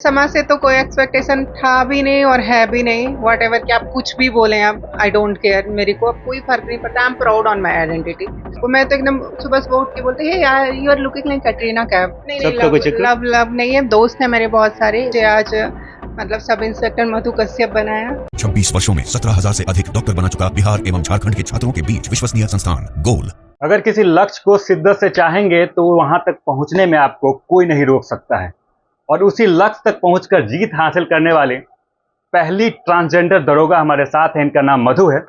समाज से तो कोई एक्सपेक्टेशन था भी नहीं और है भी नहीं। वट एवर कि आप कुछ भी बोलें, अब आई डोंट केयर, मेरे को अब कोई फर्क नहीं पड़ता। I am proud on my identity. वो मैं तो एकदम सुबह सुबह उठ के बोलते हैं यार you are looking like Katrina Kaif. नहीं नहीं, सबका लव कोई चक्कर? लव लव नहीं है। दोस्त है मेरे बहुत सारे जो आज मतलब सब इंस्पेक्टर मधु कश्यप बनाया। 26 वर्षों में 17,000 से अधिक डॉक्टर बना चुका बिहार एवं झारखंड के छात्रों के बीच विश्वसनीय संस्थान गोल। अगर किसी लक्ष्य को शिद्दत से चाहेंगे तो वहां तक पहुंचने में आपको कोई नहीं रोक सकता है। और उसी लक्ष्य तक पहुंचकर जीत हासिल करने वाले पहली ट्रांसजेंडर दरोगा हमारे साथ हैं। इनका नाम मधु है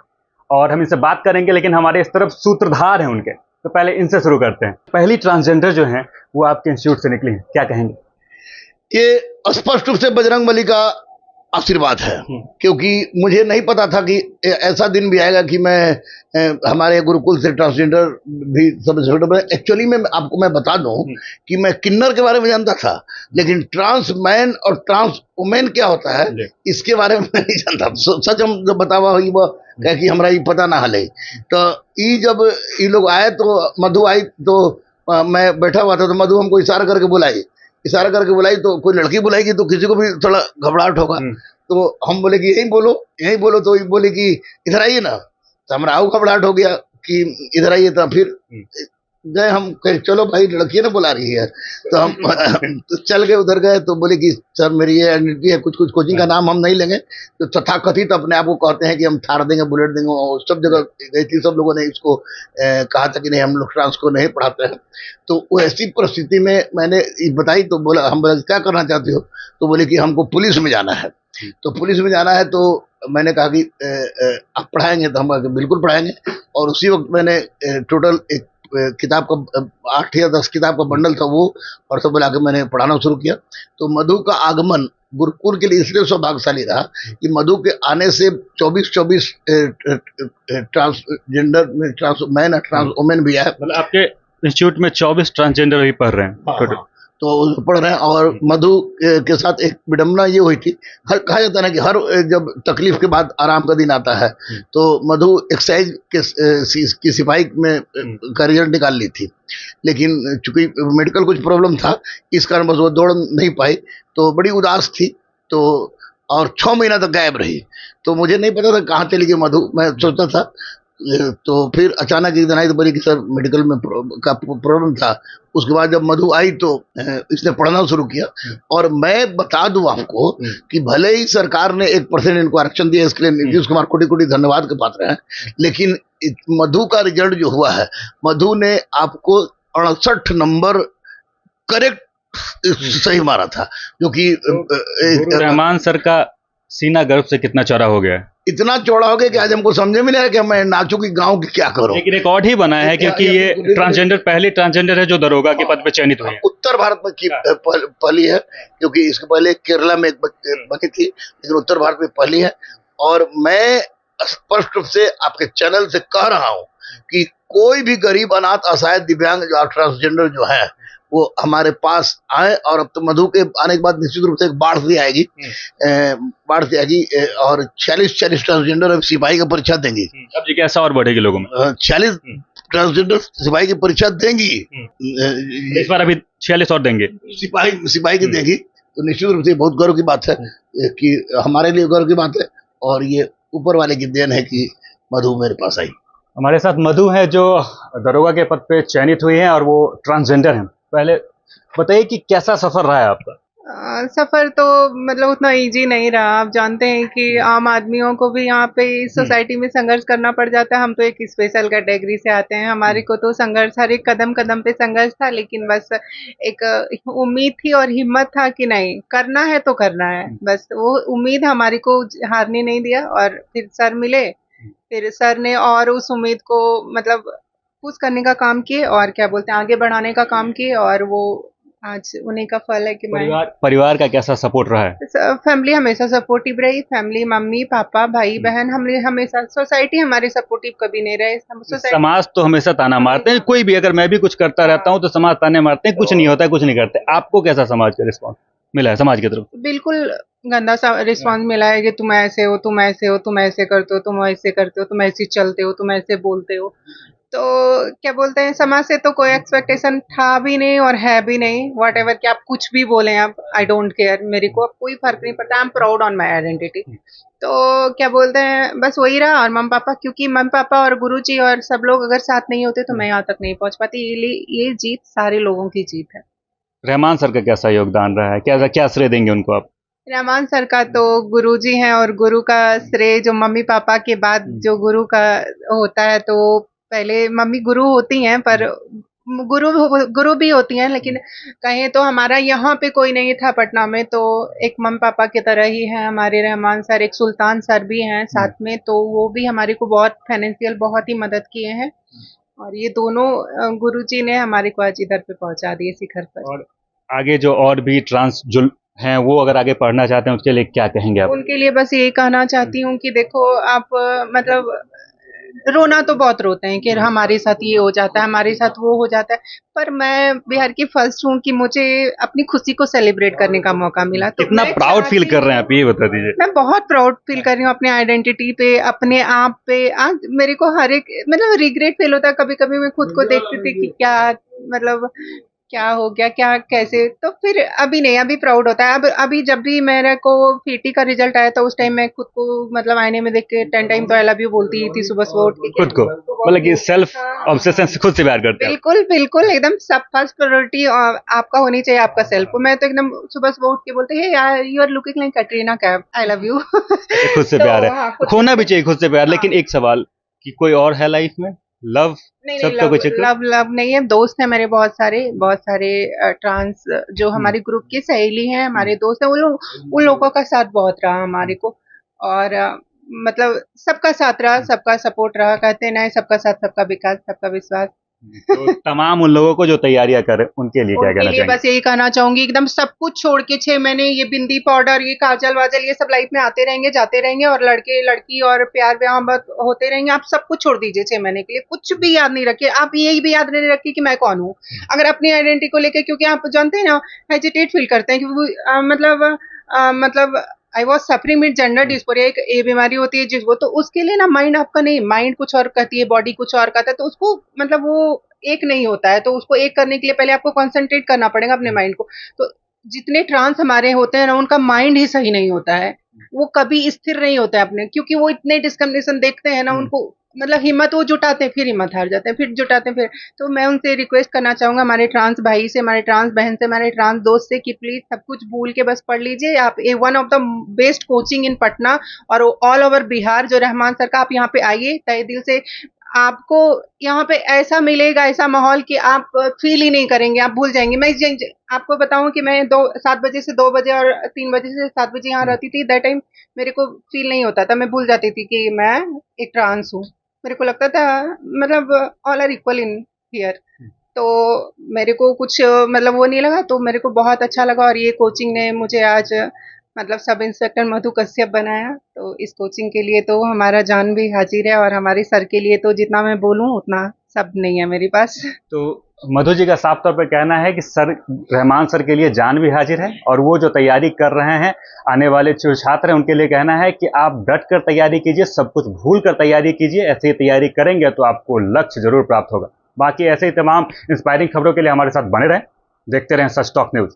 और हम इनसे बात करेंगे, लेकिन हमारे इस तरफ सूत्रधार हैं उनके, तो पहले इनसे शुरू करते हैं। पहली ट्रांसजेंडर जो हैं वो आपके इंस्टीट्यूट से निकली हैं, क्या कहेंगे? ये स्पष्ट रूप से बजरंगबली का आशीर्वाद है, क्योंकि मुझे नहीं पता था कि ऐसा दिन भी आएगा कि मैं हमारे गुरुकुल से ट्रांसजेंडर भी सब इंस्पेक्टर बने। एक्चुअली में आपको मैं बता दूं कि मैं किन्नर के बारे में जानता था, लेकिन ट्रांस मैन और ट्रांस वुमेन क्या होता है इसके बारे में मैं नहीं जानता। सच हम जब बतावा हुई वो कह कि हमारा ये पता ना हले। तो ये जब ये लोग आए तो मधु आई, तो मैं बैठा हुआ था तो मधु हमको इशारा करके बुलाई तो कोई लड़की बुलाएगी तो किसी को भी थोड़ा घबराहट होगा। तो हम बोले कि यही बोलो तो ये बोले कि इधर आइए ना। तो हमारा आओ घबराहट हो गया कि इधर आइए। तो फिर गए, हम कहे चलो भाई लड़की ना बुला रही है। तो हम तो चल गए, उधर गए तो बोले कि सर मेरी ये आइडेंटिटी है। कुछ कोचिंग का नाम हम नहीं लेंगे, तो तथाकथित अपने आप को कहते हैं कि हम थार देंगे, बुलेट देंगे। और सब जगह गई थी, सब लोगों ने इसको कहा था कि नहीं हम लोग ट्रांस को नहीं पढ़ाते हैं। तो वो ऐसी परिस्थिति में मैंने बताई तो बोला, हम बोले क्या करना चाहते हो? तो बोले कि हमको पुलिस में जाना है। तो पुलिस में जाना है तो मैंने कहा कि आप पढ़ाएंगे? तो हम कहा बिल्कुल पढ़ाएंगे। और उसी वक्त मैंने टोटल एक किताब का 8 या 10 किताब का बंडल था वो, और सब मिला के मैंने पढ़ाना शुरू किया। तो मधु का आगमन गुरुकुल के लिए इसलिए सौभाग्यशाली रहा कि मधु के आने से 24 ट्रांसजेंडर, ट्रांस मैन और ट्रांस वुमेन भी है। मतलब आपके इंस्टीट्यूट में 24 ट्रांसजेंडर ही पढ़ रहे हैं टोटल? तो पढ़ रहे हैं। और मधु के साथ एक विडम्बना ये हुई थी, कहा जाता है ना कि हर जब तकलीफ के बाद आराम का दिन आता है, तो मधु एक्साइज की सिपाही में करियर निकाल ली थी। लेकिन चूंकि मेडिकल कुछ प्रॉब्लम था, इस कारण बस वो दौड़ नहीं पाई, तो बड़ी उदास थी। तो और 6 महीना तक गायब रही। तो मुझे नहीं पता था कहाँ चली गई मधु। मैं सोचता था, तो फिर अचानक एक दिन आई तो बोली कि सर मेडिकल में का प्रॉब्लम था। उसके बाद जब मधु आई तो इसने पढ़ना शुरू किया। और मैं बता दूं आपको कि भले ही सरकार ने 1% इनको आरक्षण दिया, इसके लिए नीतीश कुमार कोटि कोटि धन्यवाद के पात्र हैं, लेकिन मधु का रिजल्ट जो हुआ है, मधु ने आपको 68 नंबर करेक्ट सही मारा था, जो कि रहमान सर का सीना गर्व से कितना चौड़ा हो गया है? इतना चौड़ा हो गया कि आज हमको समझ में नहीं आया कि मैं नाचू की गाँव की क्या करूं। लेकिन एक और ही बना है, क्योंकि ये ट्रांसजेंडर पहली ट्रांसजेंडर है जो दरोगा के पद पे चयनित हुई है। उत्तर भारत में की पहली है, क्योंकि इसके पहले केरला में एक बनी थी, लेकिन उत्तर भारत में पहली है। और मैं स्पष्ट रूप से आपके चैनल से कह रहा हूं कि कोई भी गरीब, अनाथ, असहाय, दिव्यांग जो ट्रांसजेंडर जो है वो हमारे पास आए। और अब तो मधु के आने के बाद निश्चित रूप से एक बाढ़ से आएगी, और 46 ट्रांसजेंडर अब सिपाही की परीक्षा देंगी। अब जिज्ञासा और बढ़ेगी लोगों में। 46 ट्रांसजेंडर सिपाही की परीक्षा देंगी। इस बार अभी 46 और देंगे सिपाही की देंगी। तो निश्चित रूप से बहुत गर्व की बात है कि हमारे लिए गर्व की बात है, और ये ऊपर वाले की देन है कि मधु मेरे पास आई। हमारे साथ मधु है जो दरोगा के पद पे चयनित हुई हैं और वो ट्रांसजेंडर हैं। पहले बताइए कि कैसा सफर रहा है आपका? सफर तो मतलब उतना इजी नहीं रहा। आप जानते हैं कि आम आदमियों को भी यहाँ पे इस सोसाइटी में संघर्ष करना पड़ जाता है। हम तो एक स्पेशल कैटेगरी से आते हैं, हमारे को तो संघर्ष हर एक कदम कदम पे संघर्ष था। लेकिन बस एक उम्मीद थी और हिम्मत था कि नहीं करना है तो करना है। बस वो उम्मीद हमारी को हारने नहीं दिया। और फिर सर मिले, फिर सर ने और उस उम्मीद को मतलब पुश करने का काम किए और क्या बोलते हैं आगे बढ़ाने का काम किए। और वो आज उन्हीं का फल है कि परिवार का कैसा सपोर्ट रहा है? फैमिली हमेशा सपोर्टिव रही। फैमिली, मम्मी पापा भाई बहन, हम हमेशा, सोसाइटी हमारे सपोर्टिव कभी नहीं रहे। समाज तो हमेशा ताना मारते हैं, कोई भी, अगर मैं भी कुछ करता रहता हूँ तो समाज ताने मारते हैं, कुछ नहीं होता है, कुछ नहीं करते। आपको कैसा समाज का रिस्पॉन्स मिला है समाज की तरफ? बिल्कुल गंदा सा रिस्पॉन्स मिला है कि तुम ऐसे हो, तुम ऐसे हो, तुम ऐसे करते हो, तुम ऐसे करते हो, तुम ऐसे चलते हो, तुम ऐसे बोलते हो। तो क्या बोलते हैं, समाज से तो कोई एक्सपेक्टेशन था भी नहीं और है भी नहीं। वॉट एवर कि आप कुछ भी बोलें, आप आई डोंट केयर, मेरे को अब कोई फर्क नहीं पड़ता। I am proud on my identity. तो क्या बोलते हैं, बस वही रहा। और मम्मी पापा, क्योंकि मम्मी पापा और गुरुजी और सब लोग अगर साथ नहीं होते तो मैं यहाँ तक नहीं पहुंच पाती। ये जीत सारे लोगों की जीत है। रहमान सर का कैसा योगदान रहा है, क्या क्या श्रेय देंगे उनको आप? रहमान सर का तो गुरुजी हैं, और गुरु का श्रेय जो मम्मी पापा के बाद जो गुरु का होता है, तो पहले मम्मी गुरु होती हैं, पर गुरु गुरु भी होती हैं, लेकिन कहें तो हमारा यहाँ पे कोई नहीं था पटना में, तो एक मम्मी पापा की तरह ही है हमारे रहमान सर। एक सुल्तान सर भी हैं साथ में, तो वो भी हमारे को बहुत फाइनेंशियल बहुत ही मदद किए हैं। और ये दोनों गुरुजी ने हमारे को आज इधर पे पहुंचा दिए, शिखर पर। और आगे जो और भी ट्रांस जो हैं वो अगर आगे पढ़ना चाहते हैं उसके लिए क्या कहेंगे आप? उनके लिए बस यही कहना चाहती हूँ कि देखो आप मतलब रोना तो बहुत रोते हैं कि हमारे साथ ये हो जाता है, हमारे साथ वो हो जाता है, पर मैं बिहार की फर्स्ट हूँ कि मुझे अपनी खुशी को सेलिब्रेट करने का मौका मिला। तो कितना मैं प्राउड फील चाहती कर रहे हैं हूँ, आप, ये बता दीजिए। मैं बहुत प्राउड फील कर रही हूँ अपने आइडेंटिटी पे, अपने आप पे। आज मेरे को हर एक मतलब रिग्रेट फील होता है कभी कभी। मैं खुद को देखती थी कि क्या मतलब क्या हो गया, क्या कैसे, तो फिर अभी नहीं, अभी प्राउड होता है। अब अभी जब भी मेरे को पीटी का रिजल्ट आया था, उस टाइम मैं खुद को मतलब आईने में देख के 10 टाइम तो आई लव यू बोलती थी सुबह सुबह उठ के। खुद को मतलब कि सेल्फ ऑब्सेशन से खुद से प्यार करते हैं आप। बिल्कुल बिल्कुल, एकदम सब फर्स्ट प्रायोरिटी आपका होनी चाहिए, आपका सेल्फ। मैं तो एकदम सुबह सुबह उठ के बोलते हैं यार, you are looking like Katrina Kaif, I love you. खुद से तो प्यार है, हाँ, खुद होना से भी चाहिए खुद से प्यार। हाँ। लेकिन एक सवाल कि कोई और है लाइफ में, लव नहीं नहीं, सबका लव कोई चक्कर? लव लव नहीं है। दोस्त हैं मेरे बहुत सारे ट्रांस जो हमारे ग्रुप की सहेली हैं, हमारे दोस्त हैं, उन लोगों का साथ बहुत रहा हमारे को। और मतलब सबका साथ रहा, सबका सपोर्ट रहा। कहते ना, सबका साथ सबका विकास सबका विश्वास। तो तमाम उन लोगों को जो तैयारियां कर रहे हैं उनके लिए क्या उनके कहना लिए चाहेंगे? बस यही कहना चाहूंगी, एकदम सब कुछ छोड़ के 6 महीने ये बिंदी पाउडर, ये काजल वाजल, ये सब लाइफ में आते रहेंगे जाते रहेंगे, और लड़के लड़की और प्यार मोहब्बत होते रहेंगे। आप सब कुछ छोड़ दीजिए 6 महीने के लिए। कुछ भी याद नहीं रखिए, आप यही भी याद नहीं रखिए कि मैं कौन हूँ। अगर अपनी आइडेंटिटी को लेकर, क्योंकि आप जानते हैं ना, हेजिटेट फील करते हैं कि मतलब I was suffering with gender dysphoria, एक ये बीमारी होती है जिसको, तो उसके लिए ना माइंड आपका नहीं, माइंड कुछ और कहती है, बॉडी कुछ और कहता है, तो उसको मतलब वो एक नहीं होता है। तो उसको एक करने के लिए पहले आपको कंसंट्रेट करना पड़ेगा अपने माइंड को। तो जितने ट्रांस हमारे होते हैं ना, उनका माइंड ही सही नहीं होता है, वो कभी स्थिर नहीं होता है अपने, क्योंकि वो इतने डिस्क्रिमिनेशन देखते हैं ना, उनको मतलब हिम्मत वो जुटाते हैं, फिर हिम्मत हार जाते हैं, फिर जुटाते हैं फिर। तो मैं उनसे रिक्वेस्ट करना चाहूंगा, हमारे ट्रांस भाई से, हमारे ट्रांस बहन से, हमारे ट्रांस दोस्त से, कि प्लीज सब कुछ भूल के बस पढ़ लीजिए। आप a one of the best coaching in Patna और ऑल ओवर बिहार जो रहमान सर का, आप यहाँ पे आइए तहे दिल से। आपको यहाँ पे ऐसा मिलेगा, ऐसा माहौल कि आप फील ही नहीं करेंगे, आप भूल जाएंगे। मैं आपको बताऊं कि मैं 7 बजे से 2 बजे और 3 बजे से 7 बजे यहाँ रहती थी। दैट टाइम मेरे को फील नहीं होता था, मैं भूल जाती थी कि मैं एक ट्रांस हूँ। मेरे को लगता था मतलब all are equal in here. तो मेरे को कुछ मतलब वो नहीं लगा, तो मेरे को बहुत अच्छा लगा। और ये कोचिंग ने मुझे आज मतलब सब इंस्पेक्टर मधु कश्यप बनाया। तो इस कोचिंग के लिए तो हमारा जान भी हाजिर है, और हमारे सर के लिए तो जितना मैं बोलूं उतना सब नहीं है मेरे पास। तो मधु जी का साफ तौर पर कहना है कि सर, रहमान सर के लिए जान भी हाजिर है, और वो जो तैयारी कर रहे हैं आने वाले जो छात्र हैं उनके लिए कहना है कि आप डट कर तैयारी कीजिए, सब कुछ भूल कर तैयारी कीजिए। ऐसे ही तैयारी करेंगे तो आपको लक्ष्य जरूर प्राप्त होगा। बाकी ऐसे ही तमाम इंस्पायरिंग खबरों के लिए हमारे साथ बने रहें, देखते रहें सच टॉक न्यूज।